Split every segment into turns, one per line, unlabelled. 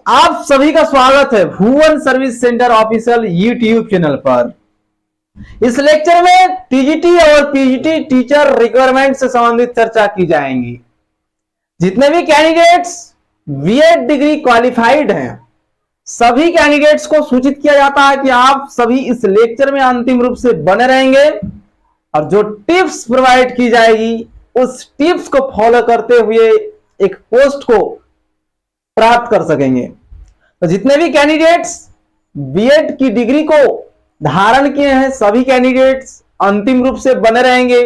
आप सभी का स्वागत है Bhuvan service centre official YouTube channel पर। इस लेक्चर में टीजीटी और पीजीटी टीचर रिक्वायरमेंट से संबंधित चर्चा की जाएंगी। जितने भी कैंडिडेट्स बीएड डिग्री क्वालिफाइड हैं, सभी कैंडिडेट्स को सूचित किया जाता है कि आप सभी इस लेक्चर में अंतिम रूप से बने रहेंगे और जो टिप्स प्रोवाइड की जाएगी उस टिप्स को फॉलो करते हुए एक पोस्ट को प्राप्त कर सकेंगे। तो जितने भी कैंडिडेट्स बीएड की डिग्री को धारण किए हैं, सभी कैंडिडेट्स अंतिम रूप से बने रहेंगे।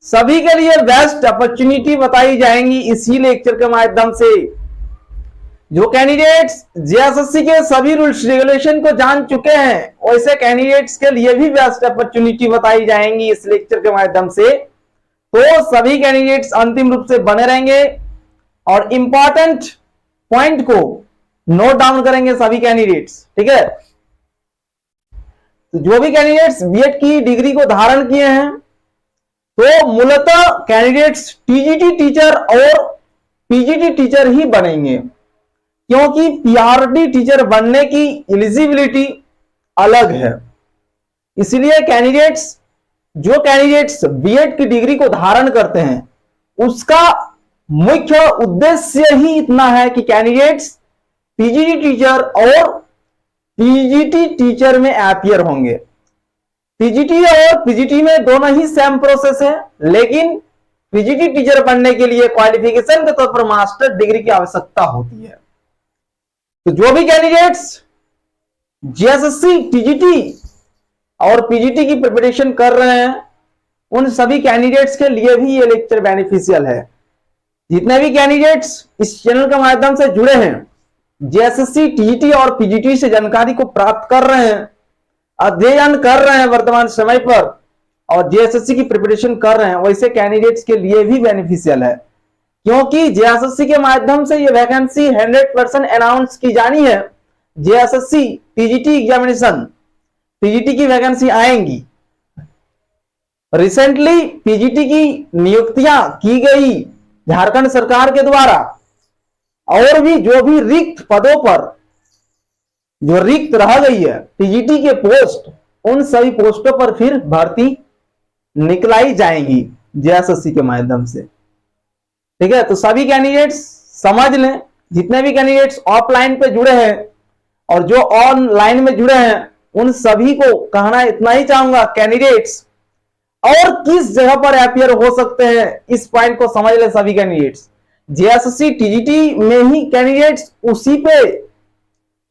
सभी के लिए बेस्ट अपॉर्चुनिटी बताई जाएंगी इसी लेक्चर के माध्यम से। जो कैंडिडेट्स जेएसएससी के सभी रूल्स रेगुलेशन को जान चुके हैं, वैसे कैंडिडेट्स के लिए भी बेस्ट अपॉर्चुनिटी बताई जाएंगी इस लेक्चर के माध्यम से। तो सभी कैंडिडेट्स अंतिम रूप से बने रहेंगे और इंपॉर्टेंट पॉइंट को नोट डाउन करेंगे सभी कैंडिडेट्स, ठीक है। तो जो भी कैंडिडेट्स बीएड की डिग्री को धारण किए हैं, तो मूलतः कैंडिडेट्स टीजीटी टीचर और पीजीटी टीचर ही बनेंगे, क्योंकि पीआरडी टीचर बनने की एलिजिबिलिटी अलग है। इसलिए जो कैंडिडेट्स बीएड की डिग्री को धारण करते हैं, उसका मुख्य उद्देश्य ही इतना है कि कैंडिडेट्स पीजीटी टीचर और पीजीटी टीचर में अपीयर होंगे। पीजीटी और पीजीटी में दोनों ही सेम प्रोसेस है, लेकिन पीजीटी टीचर बनने के लिए क्वालिफिकेशन के तौर पर मास्टर डिग्री की आवश्यकता होती है। तो जो भी कैंडिडेट्स जेएसएससी टीजीटी और पीजीटी की प्रिपरेशन कर रहे हैं, उन सभी कैंडिडेट्स के लिए भी ये लेक्चर बेनिफिशियल है। जितने भी कैंडिडेट्स इस चैनल के माध्यम से जुड़े हैं, जेएसएससी टीजीटी और पीजीटी से जानकारी को प्राप्त कर रहे हैं, अध्ययन कर रहे हैं वर्तमान समय पर और जेएसएससी की प्रिपरेशन कर रहे हैं, वैसे कैंडिडेट्स के लिए भी बेनिफिशियल है, क्योंकि जेएसएससी के माध्यम से ये वैकेंसी 100% अनाउंस की जानी है। जेएसएससी टीजीटी एग्जामिनेशन पीजीटी की वैकेंसी आएंगी। रिसेंटली पीजीटी की नियुक्तियां की गई झारखंड सरकार के द्वारा, और भी जो भी रिक्त पदों पर जो रिक्त रह गई है पीजीटी के पोस्ट, उन सभी पोस्टों पर फिर भर्ती निकलाई जाएंगी जेएसएससी के माध्यम से, ठीक है। तो सभी कैंडिडेट्स समझ लें। जितने भी कैंडिडेट्स ऑफलाइन पे जुड़े हैं और जो ऑनलाइन में जुड़े हैं, उन सभी को कहना इतना ही चाहूंगा, कैंडिडेट्स और किस जगह पर अपीयर हो सकते हैं इस पॉइंट को समझ ले सभी कैंडिडेट्स। जेएसएससी टीजीटी में ही कैंडिडेट्स उसी पे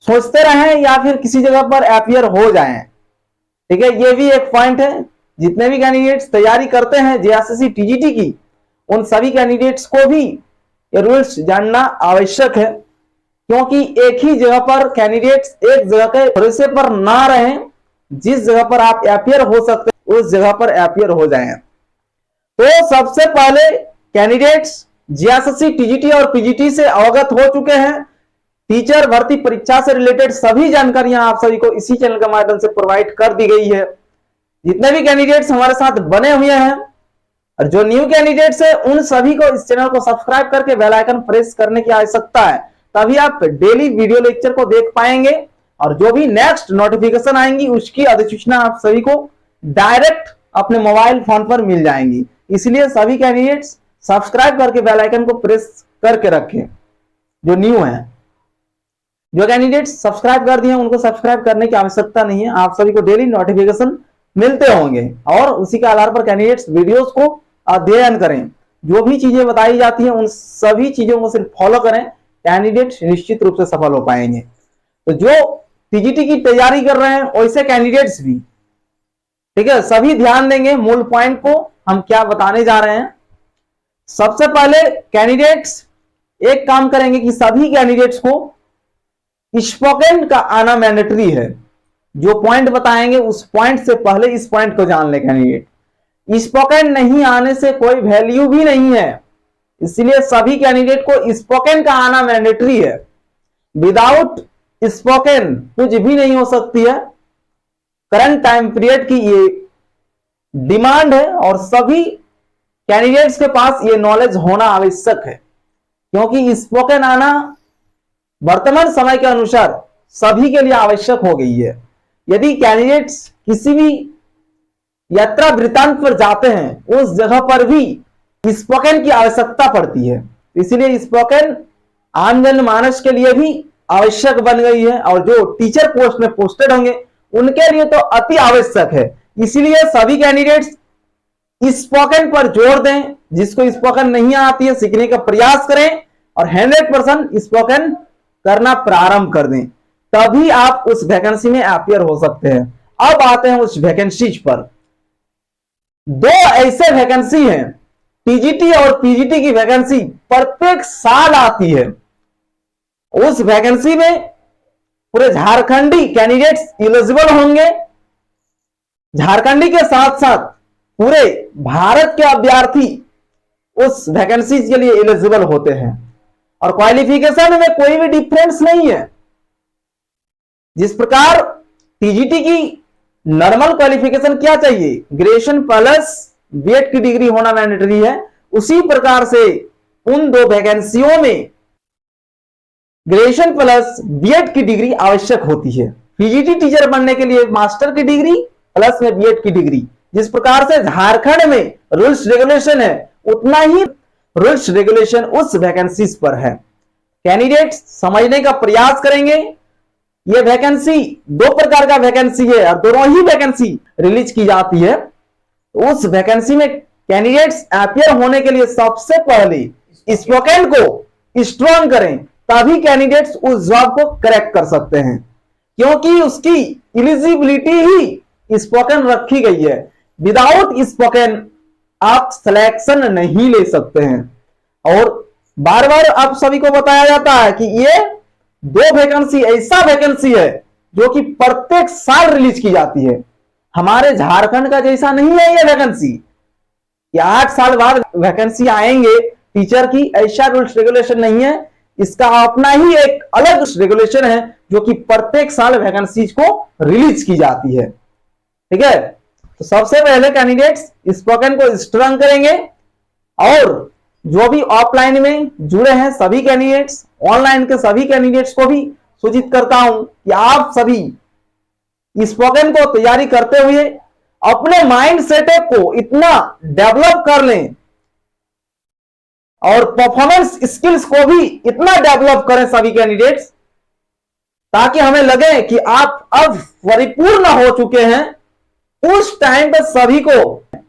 सोचते रहें या फिर किसी जगह पर अपीयर हो जाएं, ठीक है। ये भी एक पॉइंट है। जितने भी कैंडिडेट्स तैयारी करते हैं जेएसएससी टीजीटी की, उन सभी कैंडिडेट्स को भी ये रूल्स जानना आवश्यक है, क्योंकि एक ही जगह पर कैंडिडेट्स एक जगह के भरोसे पर ना रहें। जिस जगह पर आप अपीयर हो सकते हैं उस जगह पर अपीयर हो जाएं। तो सबसे पहले कैंडिडेट्स जेएसएससी टीजीटी और पीजीटी से अवगत हो चुके हैं। टीचर भर्ती परीक्षा से रिलेटेड सभी जानकारियां आप सभी को इसी चैनल के माध्यम से प्रोवाइड कर दी गई है। जितने भी कैंडिडेट्स हमारे साथ बने हुए हैं और जो न्यू कैंडिडेट्स है, उन सभी को इस चैनल को सब्सक्राइब करके बेल आइकन प्रेस करने की आवश्यकता है, तभी आप डेली वीडियो लेक्चर को देख पाएंगे और जो भी नेक्स्ट नोटिफिकेशन आएंगी उसकी अधिसूचना आप सभी को डायरेक्ट अपने मोबाइल फोन पर मिल जाएंगी। इसलिए सभी कैंडिडेट्स सब्सक्राइब करके बेल आइकन को प्रेस करके रखें जो न्यू है। जो कैंडिडेट्स सब्सक्राइब कर दिए हैं उनको सब्सक्राइब करने की आवश्यकता नहीं है, आप सभी को डेली नोटिफिकेशन मिलते होंगे और उसी के आधार पर कैंडिडेट्स वीडियोस को अध्ययन करें। जो भी चीजें बताई जाती हैं उन सभी चीजों को सिर्फ फॉलो करें, कैंडिडेट्स निश्चित रूप से सफल हो पाएंगे। तो जो पीजीटी की तैयारी कर रहे हैं वैसे कैंडिडेट्स भी, ठीक है, सभी ध्यान देंगे मूल पॉइंट को हम क्या बताने जा रहे हैं। सबसे पहले कैंडिडेट्स एक काम करेंगे कि सभी कैंडिडेट्स को स्पोकन का आना मैंडेटरी है। जो पॉइंट बताएंगे उस पॉइंट से पहले इस पॉइंट को जान ले कैंडिडेट। स्पोकन नहीं आने से कोई वैल्यू भी नहीं है, इसलिए सभी कैंडिडेट को स्पोकन का आना मैंडेटरी है। विदाउट स्पोकन कुछ भी नहीं हो सकती है। करंट टाइम पीरियड की ये डिमांड है और सभी कैंडिडेट्स के पास ये नॉलेज होना आवश्यक है, क्योंकि स्पोकन आना वर्तमान समय के अनुसार सभी के लिए आवश्यक हो गई है। यदि कैंडिडेट्स किसी भी यात्रा वृत्तांत पर जाते हैं उस जगह पर भी स्पोकन की आवश्यकता पड़ती है, इसलिए स्पोकन आम जनमानस के लिए भी आवश्यक बन गई है और जो टीचर पोस्ट में पोस्टेड होंगे उनके लिए तो अति आवश्यक है। इसलिए सभी कैंडिडेट्स स्पोकन पर जोर दें, जिसको स्पोकन नहीं आती है सीखने का प्रयास करें और 100% स्पोकन करना प्रारंभ कर दें, तभी आप उस वैकेंसी में अपीयर हो सकते हैं। अब आते हैं उस वैकेंसीज पर। दो ऐसे वैकेंसी हैं, टीजीटी और पीजीटी की वैकेंसी प्रत्येक साल आती है। उस वैकेंसी में पूरे झारखंडी कैंडिडेट्स एलिजिबल होंगे। झारखंडी के साथ साथ पूरे भारत के अभ्यर्थी उस वैकेंसी के लिए एलिजिबल होते हैं और क्वालिफिकेशन में कोई भी डिफरेंस नहीं है। जिस प्रकार टीजीटी की नॉर्मल क्वालिफिकेशन क्या चाहिए, ग्रेजुएशन प्लस बीएड की डिग्री होना मैंडेटरी है, उसी प्रकार से उन दो वैकेंसियों में ग्रेजुएशन प्लस बीएड की डिग्री आवश्यक होती है। पीजीटी टीचर बनने के लिए मास्टर की डिग्री प्लस में बीएड की डिग्री। जिस प्रकार से झारखंड में रूल्स रेगुलेशन है उतना ही रूल्स रेगुलेशन उस वैकेंसीज पर है। कैंडिडेट्स समझने का प्रयास करेंगे। यह वैकेंसी दो प्रकार का वैकेंसी है और दोनों ही वैकेंसी रिलीज की जाती है। उस वैकेंसी में कैंडिडेट्स अपीयर होने के लिए सबसे पहले स्पोकन को स्ट्रॉन्ग करें, तभी कैंडिडेट्स उस जॉब को क्रैक कर सकते हैं, क्योंकि उसकी एलिजिबिलिटी ही स्पोकन रखी गई है। विदाउट स्पोकन आप सिलेक्शन नहीं ले सकते हैं। और बार बार आप सभी को बताया जाता है कि ये दो वैकेंसी ऐसा वैकेंसी है जो कि प्रत्येक साल रिलीज की जाती है। हमारे झारखंड का जैसा नहीं है ये वैकेंसी कि 8 साल बाद वैकेंसी आएंगे टीचर की, ऐसा रूल्स रेगुलेशन नहीं है। इसका अपना ही एक अलग रेगुलेशन है जो कि प्रत्येक साल वैकेंसीज को रिलीज की जाती है। ठीक है, तो सबसे पहले कैंडिडेट्स स्पोकन को स्ट्रॉन्ग करेंगे और जो भी ऑफलाइन में जुड़े हैं सभी कैंडिडेट्स, ऑनलाइन के सभी कैंडिडेट्स को भी सूचित करता हूं कि आप सभी स्पोकन को तैयारी करते हुए अपने माइंड सेटअप को इतना डेवलप कर लें और परफॉर्मेंस स्किल्स को भी इतना डेवलप करें सभी कैंडिडेट्स, ताकि हमें लगे कि आप अब परिपूर्ण हो चुके हैं। उस टाइम पर सभी को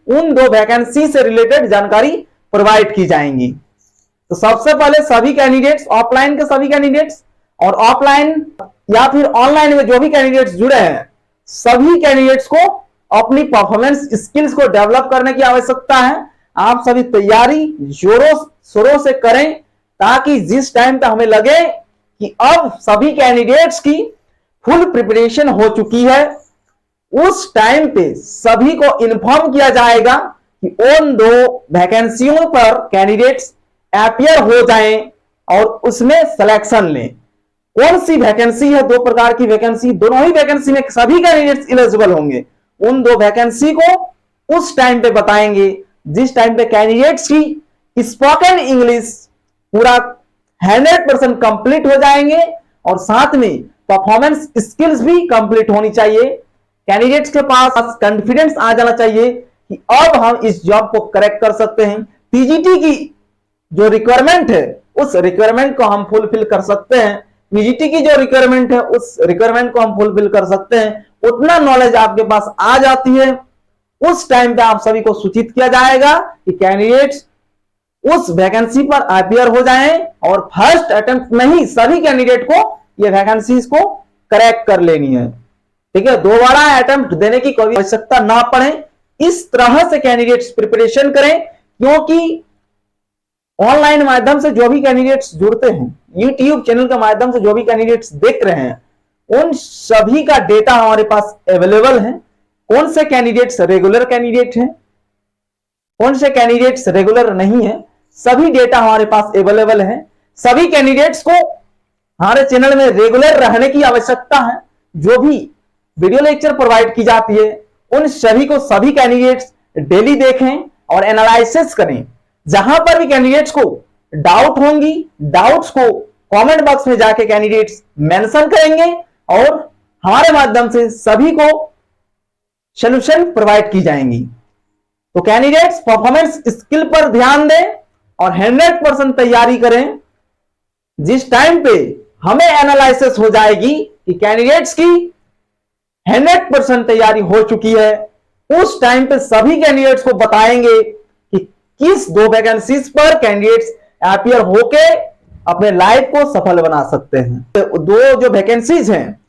उन दो वैकेंसी से रिलेटेड जानकारी प्रोवाइड की जाएंगी। तो सबसे पहले सभी कैंडिडेट्स, ऑफलाइन के सभी कैंडिडेट्स और ऑफलाइन या फिर ऑनलाइन में जो भी कैंडिडेट्स जुड़े हैं, सभी कैंडिडेट्स को अपनी परफॉर्मेंस स्किल्स को डेवलप करने की आवश्यकता है। आप सभी तैयारी जोरों शोरों से करें, ताकि जिस टाइम पे हमें लगे कि अब सभी कैंडिडेट्स की फुल प्रिपरेशन हो चुकी है, उस टाइम पे सभी को इन्फॉर्म किया जाएगा कि उन दो वैकेंसियों पर कैंडिडेट्स अपीयर हो जाएं और उसमें सिलेक्शन लें। कौन सी वैकेंसी है, दो प्रकार की वैकेंसी, दोनों ही वैकेंसी में सभी कैंडिडेट्स एलिजिबल होंगे। उन दो वैकेंसी को उस टाइम पे बताएंगे जिस टाइम पे कैंडिडेट्स की स्पोकन इंग्लिश पूरा 100% कंप्लीट हो जाएंगे और साथ में परफॉर्मेंस स्किल्स भी कंप्लीट होनी चाहिए। कैंडिडेट्स के पास कॉन्फिडेंस आ जाना चाहिए कि अब हम इस जॉब को करेक्ट कर सकते हैं। पीजीटी की जो रिक्वायरमेंट है उस रिक्वायरमेंट को हम फुलफिल कर सकते हैं। पीजीटी की जो रिक्वायरमेंट है उस रिक्वायरमेंट को हम फुलफिल कर सकते हैं। उतना नॉलेज आपके पास आ जाती है, उस टाइम पे आप सभी को सूचित किया जाएगा कि कैंडिडेट्स उस वैकेंसी पर अपीयर हो जाएं और फर्स्ट अटेम्प्ट में ही सभी कैंडिडेट को ये वैकेंसीज को करेक्ट कर लेनी है। ठीक है, दोबारा अटेम्प्ट देने की कोई आवश्यकता ना पड़े, इस तरह से कैंडिडेट्स प्रिपरेशन करें। क्योंकि ऑनलाइन माध्यम से जो भी कैंडिडेट्स जुड़ते हैं, यूट्यूब चैनल के माध्यम से जो भी कैंडिडेट्स देख रहे हैं, उन सभी का डेटा हमारे पास अवेलेबल है। कौन से कैंडिडेट्स रेगुलर कैंडिडेट हैं, कौन से कैंडिडेट्स रेगुलर नहीं है, सभी डेटा हमारे पास अवेलेबल है। सभी कैंडिडेट्स को हमारे चैनल में रेगुलर रहने की आवश्यकता है। जो भी वीडियो लेक्चर प्रोवाइड की जाती है उन सभी को सभी कैंडिडेट्स डेली देखें और एनालिसिस करें। जहां पर भी कैंडिडेट्स को डाउट होंगी, डाउट्स को कमेंट बॉक्स में जाके कैंडिडेट्स मेंशन करेंगे और हमारे माध्यम से सभी को सॉल्यूशन प्रोवाइड की जाएंगी। तो कैंडिडेट्स परफॉर्मेंस स्किल पर ध्यान दें और 100% तैयारी करें। जिस टाइम पे हमें एनालिसिस हो जाएगी कि कैंडिडेट्स की 100% तैयारी हो चुकी है, उस टाइम पे सभी कैंडिडेट्स को बताएंगे कि किस 2 वैकेंसीज पर कैंडिडेट्स अपीयर होके अपने लाइफ को सफल बना सकते हैं। तो 2 जो वैकेंसीज हैं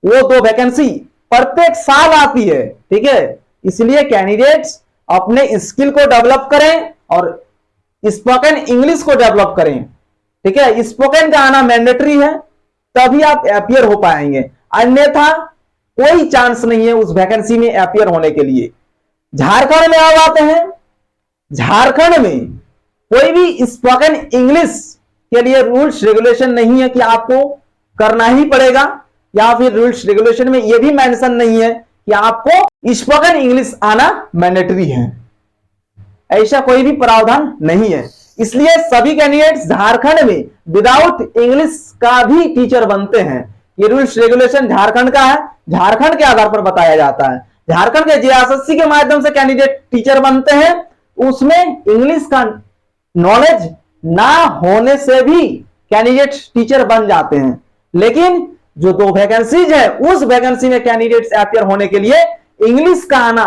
वो 2 वैकेंसी प्रत्येक साल आती है, ठीक है। इसलिए कैंडिडेट्स अपने स्किल को डेवलप करें और स्पोकन इंग्लिश को डेवलप करें, ठीक है। स्पोकन का आना मैंडेटरी है, तभी आप अपीयर हो पाएंगे, अन्यथा कोई चांस नहीं है उस वैकेंसी में अपीयर होने के लिए। झारखंड में अब आते हैं। झारखंड में कोई भी स्पोकन इंग्लिश के लिए रूल्स रेगुलेशन नहीं है कि आपको करना ही पड़ेगा, या फिर रूल्स रेगुलेशन में यह भी मेंशन नहीं है कि आपको स्पोकन इंग्लिश आना मैंडेटरी है। ऐसा कोई भी प्रावधान नहीं है। इसलिए सभी कैंडिडेट्स झारखंड में विदाउट इंग्लिश का भी टीचर बनते हैं। ये रूल्स रेगुलेशन झारखंड का है, झारखंड के आधार पर बताया जाता है। झारखंड के जेएसएससी के माध्यम से कैंडिडेट टीचर बनते हैं, उसमें इंग्लिश का नॉलेज ना होने से भी कैंडिडेट्स टीचर बन जाते हैं। लेकिन जो 2 वैकेंसीज है, उस वैकेंसी में कैंडिडेट्स अपीयर होने के लिए इंग्लिश का आना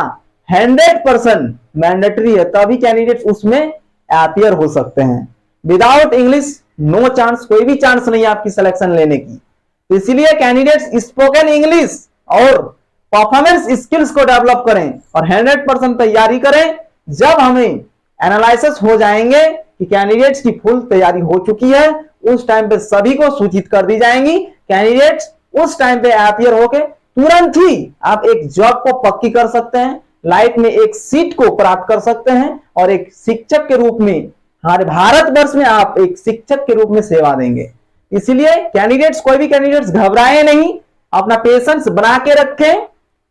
100% मैंडेटरी है, तभी कैंडिडेट्स उसमें अपीयर हो सकते हैं। विदाउट इंग्लिश नो चांस, कोई भी चांस नहीं है आपकी सिलेक्शन लेने की। तो इसीलिए कैंडिडेट्स स्पोकन इंग्लिश और परफॉर्मेंस स्किल्स को डेवलप करें और 100% तैयारी करें। जब हमें एनालिसिस हो जाएंगे कि कैंडिडेट्स की फुल तैयारी हो चुकी है, उस टाइम पे सभी को सूचित कर दी जाएंगी। कैंडिडेट्स उस टाइम पे अपीयर होके तुरंत ही आप एक जॉब को पक्की कर सकते हैं, लाइफ में एक सीट को प्राप्त कर सकते हैं और एक शिक्षक के रूप में हमारे भारतवर्ष में आप एक शिक्षक के रूप में सेवा देंगे। इसलिए कैंडिडेट्स, कोई भी कैंडिडेट्स घबराए नहीं, अपना पेशेंस बना के रखें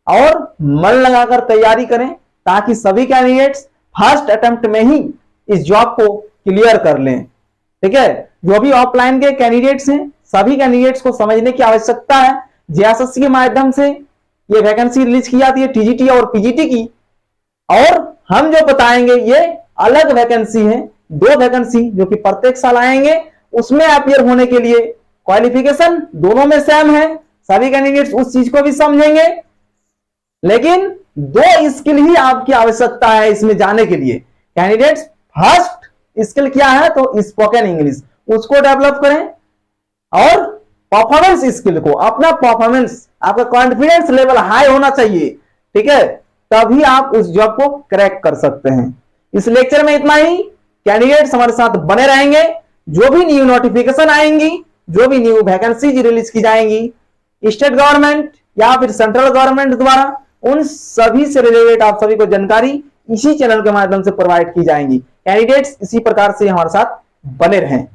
और मन लगाकर तैयारी करें, ताकि सभी कैंडिडेट्स फर्स्ट अटेम्प्ट में ही इस जॉब को क्लियर कर लें, ठीक है। जो भी ऑफलाइन के कैंडिडेट्स हैं, सभी कैंडिडेट्स को समझने की आवश्यकता है। जेएसएससी के माध्यम से ये वैकेंसी रिलीज की जाती है, टीजीटी और पीजीटी की, और हम जो बताएंगे ये अलग वैकेंसी है। 2 वैकेंसी जो कि प्रत्येक साल आएंगे, उसमें अपीयर होने के लिए क्वालिफिकेशन दोनों में सेम है। सभी कैंडिडेट्स उस चीज को भी समझेंगे, लेकिन 2 स्किल ही आपकी आवश्यकता है इसमें जाने के लिए। कैंडिडेट्स फर्स्ट स्किल क्या है, तो स्पोकन इंग्लिश, उसको डेवलप करें और परफॉर्मेंस स्किल को, अपना परफॉर्मेंस, आपका कॉन्फिडेंस लेवल हाई होना चाहिए, ठीक है, तभी आप उस जॉब को क्रैक कर सकते हैं। इस लेक्चर में इतना ही। कैंडिडेट्स हमारे साथ बने रहेंगे। जो भी न्यू नोटिफिकेशन आएंगी, जो भी न्यू वैकेंसीज रिलीज की जाएंगी स्टेट गवर्नमेंट या फिर सेंट्रल गवर्नमेंट द्वारा, उन सभी से रिलेटेड आप सभी को जानकारी इसी चैनल के माध्यम से प्रोवाइड की जाएंगी। कैंडिडेट्स इसी प्रकार से हमारे साथ बने रहें।